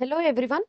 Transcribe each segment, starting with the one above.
Hello everyone,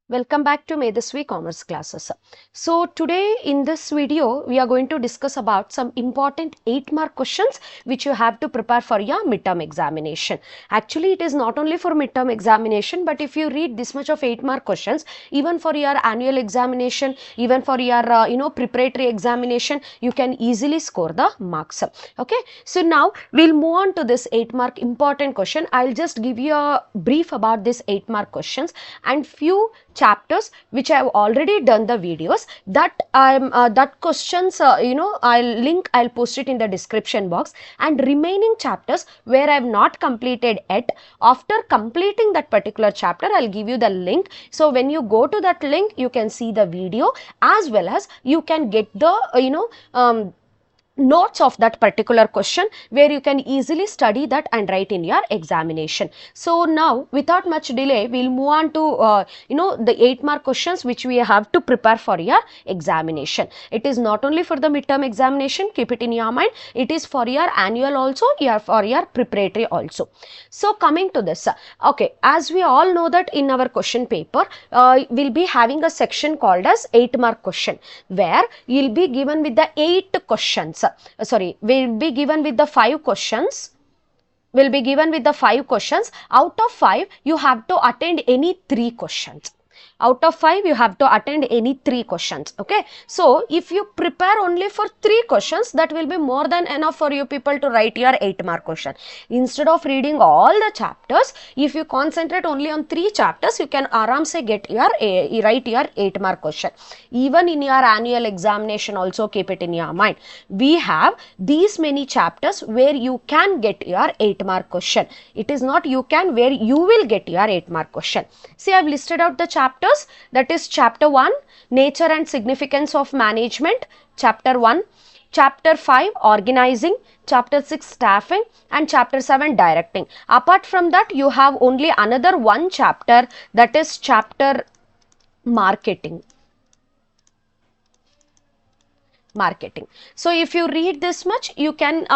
welcome back to Medaswi Commerce classes. So today in this video we are going to discuss about some important 8-mark questions which you have to prepare for your midterm examination. Actually it is not only for midterm examination, but if you read this much of 8-mark questions, even for your annual examination, even for your preparatory examination, you can easily score the marks. Okay, so now we'll move on to this 8-mark important question. I'll just give you a brief about this 8-mark questions and few chapters which I have already done the videos that that questions I'll post it in the description box, and remaining chapters where I have not completed yet, after completing that particular chapter I'll give you the link. So when you go to that link you can see the video as well as you can get the notes of that particular question where you can easily study that and write in your examination. So now without much delay we'll move on to the 8-mark questions which we have to prepare for your examination. It is not only for the midterm examination, keep it in your mind, it is for your annual also, for your preparatory also. So coming to this, okay, as we all know that in our question paper we'll be having a section called as 8-mark question, where you'll be given with the 8 questions. We'll be given with the 5 questions. Will be given with the 5 questions. Out of 5, you have to attend any 3 questions. Out of 5, you have to attend any 3 questions. Okay. So, if you prepare only for 3 questions, that will be more than enough for you people to write your 8-mark question. Instead of reading all the chapters, if you concentrate only on 3 chapters, you can aram se get your write your 8-mark question. Even in your annual examination also keep it in your mind. We have these many chapters where you can get your 8-mark question. It is not you can, where you will get your 8-mark question. See, I have listed out the chapters. That is chapter 1, nature and significance of management, chapter 1, chapter 5, organizing, chapter 6, staffing, and chapter 7, directing. Apart from that, you have only another one chapter, that is chapter marketing. So if you read this much, you can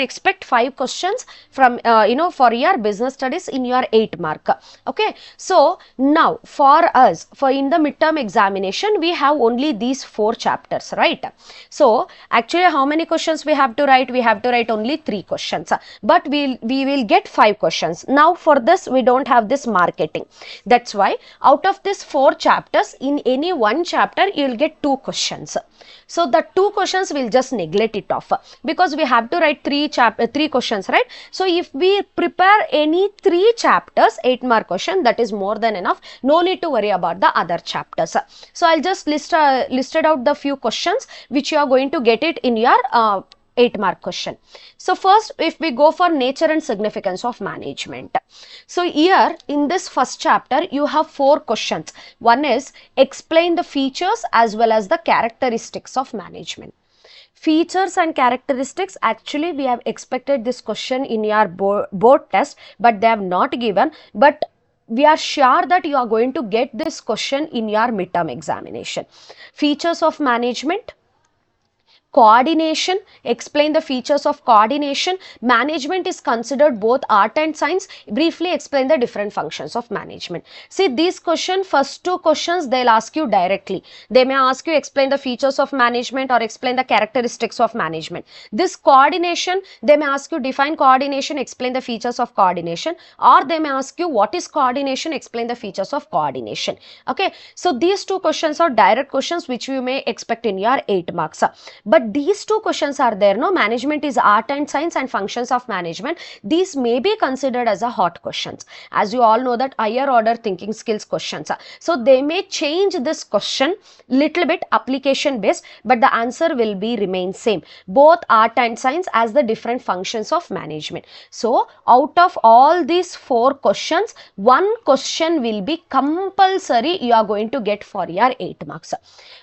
expect 5 questions from for your business studies in your 8-mark. Okay, so now for us, for in the midterm examination, we have only these 4 chapters, right? So actually how many questions we have to write? We have to write only 3 questions, but we will get 5 questions. Now for this we don't have this marketing. That's why out of these 4 chapters, in any one chapter you will get 2 questions. So the 2 questions we'll just neglect it off, because we have to write 3 questions, right? So if we prepare any 3 chapters 8-mark question, that is more than enough. No need to worry about the other chapters. So I'll just listed out the few questions which you are going to get it in your 8-mark question. So first, if we go for nature and significance of management. So here in this first chapter, you have 4 questions. One is explain the features as well as the characteristics of management. Features and characteristics, actually we have expected this question in your board test, but they have not given, but we are sure that you are going to get this question in your midterm examination. Features of management. Coordination, explain the features of coordination. Management is considered both art and science. Briefly explain the different functions of management. See, these questions, first 2 questions they'll ask you directly. They may ask you explain the features of management or explain the characteristics of management. This coordination, they may ask you define coordination, explain the features of coordination, or they may ask you what is coordination, explain the features of coordination. Okay, so these 2 questions are direct questions which you may expect in your 8 marks. But these 2 questions are there, no? Management is art and science and functions of management. These may be considered as a hot questions. As you all know that higher order thinking skills questions. So they may change this question little bit application based, but the answer will be remain same. Both art and science as the different functions of management. So out of all these 4 questions, 1 question will be compulsory you are going to get for your 8 marks.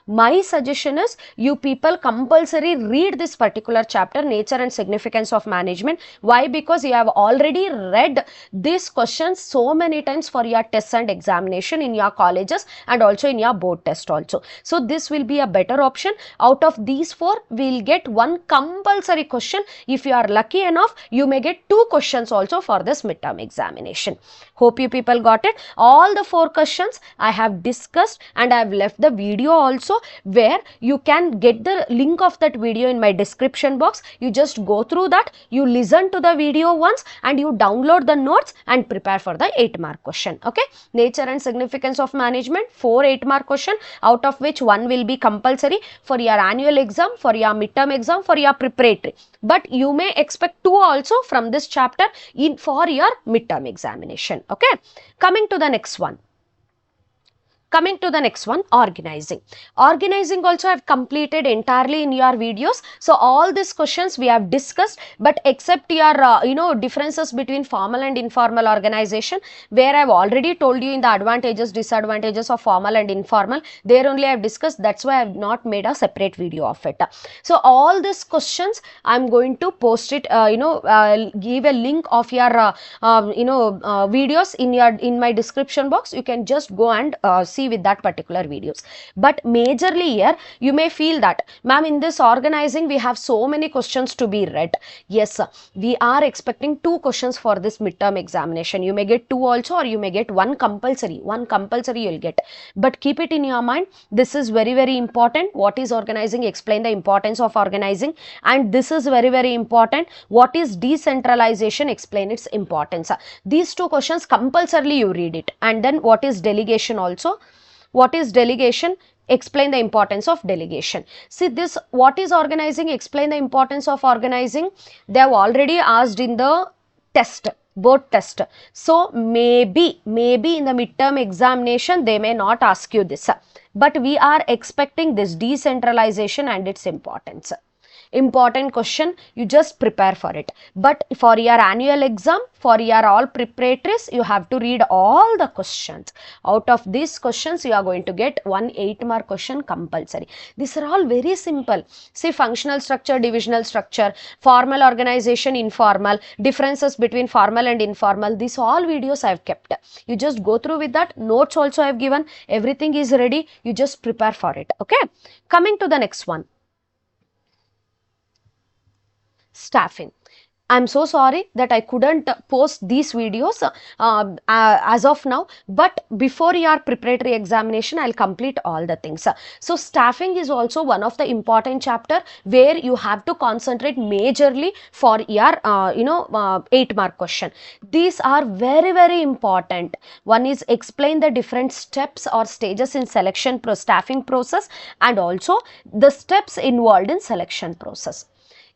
My suggestion is you people compulsory compulsory read this particular chapter, nature and significance of management. Why? Because you have already read these questions so many times for your tests and examination in your colleges and also in your board test also. So this will be a better option. Out of these four, we will get one compulsory question. If you are lucky enough, you may get 2 questions also for this midterm examination. Hope you people got it. All the 4 questions I have discussed, and I have left the video also, where you can get the link of that video in my description box. You just go through that, you listen to the video once, and you download the notes and prepare for the 8-mark question. Okay, nature and significance of management, 4 8-mark question, out of which 1 will be compulsory for your annual exam, for your midterm exam, for your preparatory. But you may expect 2 also from this chapter in for your midterm examination. Okay, coming to the next one. Organizing. Organizing also I have completed entirely in your videos. So all these questions we have discussed, but except your differences between formal and informal organization, where I have already told you in the advantages, disadvantages of formal and informal, there only I have discussed. That's why I have not made a separate video of it. So all these questions I am going to post it, give a link of your videos in my description box. You can just go and see with that particular videos. But majorly here you may feel that, ma'am, in this organizing we have so many questions to be read. Yes, we are expecting 2 questions for this midterm examination. You may get 2 also, or you may get 1 compulsory. 1 compulsory you will get. But keep it in your mind, this is very, very important. What is organizing? Explain the importance of organizing. And this is very, very important. What is decentralization? Explain its importance. These 2 questions compulsorily you read it. And then what is delegation also? What is delegation? Explain the importance of delegation. See this, what is organizing? Explain the importance of organizing. They have already asked in the test, board test. So maybe in the midterm examination they may not ask you this. But we are expecting this decentralization and its importance. Important question, you just prepare for it. But for your annual exam, for your all preparatories, you have to read all the questions. Out of these questions, you are going to get 1 8-mark question compulsory. These are all very simple. See, functional structure, divisional structure, formal organization, informal, differences between formal and informal. These all videos I have kept. You just go through with that. Notes also I have given. Everything is ready. You just prepare for it. Okay. Coming to the next one. Staffing. I'm so sorry that I couldn't post these videos as of now, but before your preparatory examination, I'll complete all the things. So staffing is also one of the important chapter where you have to concentrate majorly for your 8-mark question. These are very, very important. One is explain the different steps or stages in selection staffing process, and also the steps involved in selection process.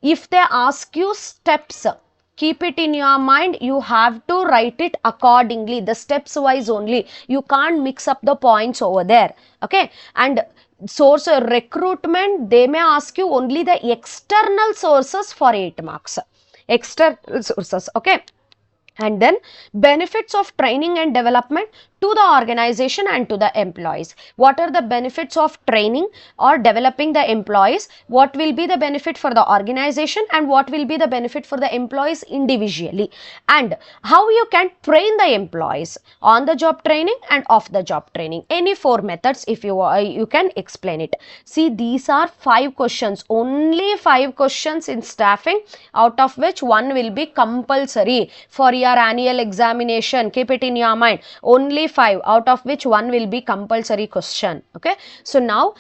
If they ask you steps, keep it in your mind, you have to write it accordingly, the steps wise only. You can't mix up the points over there. Okay. And source recruitment, they may ask you only the external sources for 8 marks. External sources. Okay. And then benefits of training and development to the organization and to the employees. What are the benefits of training or developing the employees? What will be the benefit for the organization and what will be the benefit for the employees individually? And how you can train the employees, on the job training and off the job training. Any 4 methods, if you can explain it. See, these are 5 questions, only 5 questions in staffing, out of which 1 will be compulsory for your annual examination. Keep it in your mind, only 5, out of which 1 will be compulsory question. Okay. So now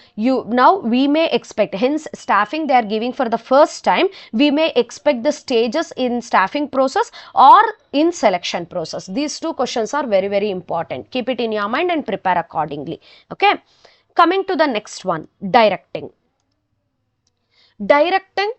we may expect, hence staffing they are giving for the first time, we may expect the stages in staffing process or in selection process. These 2 questions are very, very important. Keep it in your mind and prepare accordingly. Okay. Coming to the next one, directing. Directing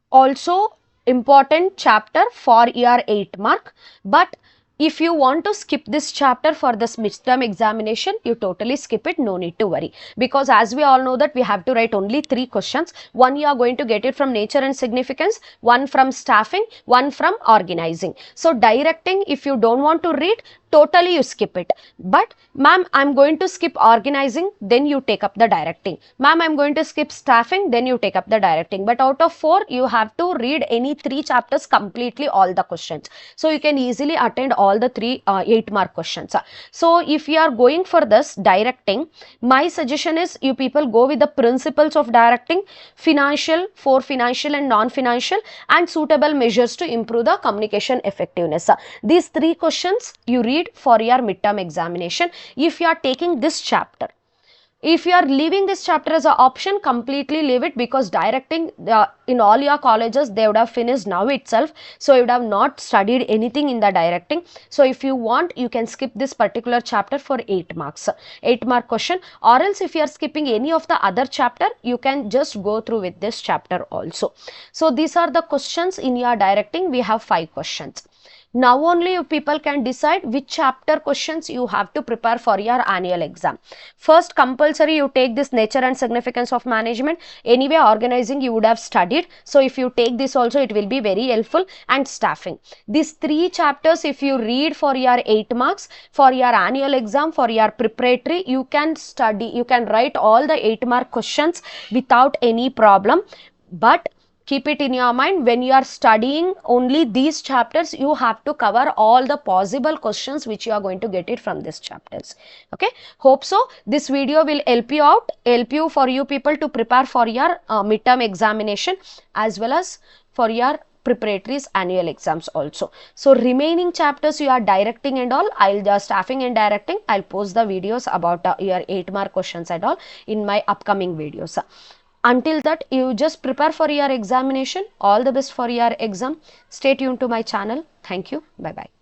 also important chapter for your 8-mark, but if you want to skip this chapter for this midterm examination, you totally skip it, no need to worry. Because as we all know that we have to write only 3 questions. 1 you are going to get it from nature and significance, 1 from staffing, 1 from organizing. So directing, if you don't want to read, totally you skip it. But ma'am, I'm going to skip organizing, then you take up the directing. Ma'am, I'm going to skip staffing, then you take up the directing. But out of 4, you have to read any 3 chapters completely, all the questions. So you can easily attend all the 3 8-mark questions. So if you are going for this directing, my suggestion is you people go with the principles of directing, financial, for financial and non-financial, and suitable measures to improve the communication effectiveness. These 3 questions you read for your midterm examination. If you are taking this chapter, if you are leaving this chapter as an option, completely leave it, because directing in all your colleges they would have finished now itself, so you would have not studied anything in the directing. So if you want, you can skip this particular chapter for 8 marks, 8-mark question, or else if you are skipping any of the other chapter, you can just go through with this chapter also. So these are the questions in your directing. We have 5 questions. Now only you people can decide which chapter questions you have to prepare for your annual exam. First, compulsory you take this nature and significance of management. Anyway, organizing you would have studied. So if you take this also, it will be very helpful. And staffing. These 3 chapters if you read for your 8 marks, for your annual exam, for your preparatory, you can study, you can write all the 8-mark questions without any problem. But keep it in your mind, when you are studying only these chapters, you have to cover all the possible questions which you are going to get it from these chapters. Okay, hope so this video will help you out, help you for you people to prepare for your midterm examination as well as for your preparatories annual exams also. So remaining chapters you are directing and all, I'll just staffing and directing, I'll post the videos about your 8-mark questions and all in my upcoming videos. Until that, you just prepare for your examination. All the best for your exam. Stay tuned to my channel. Thank you. Bye bye.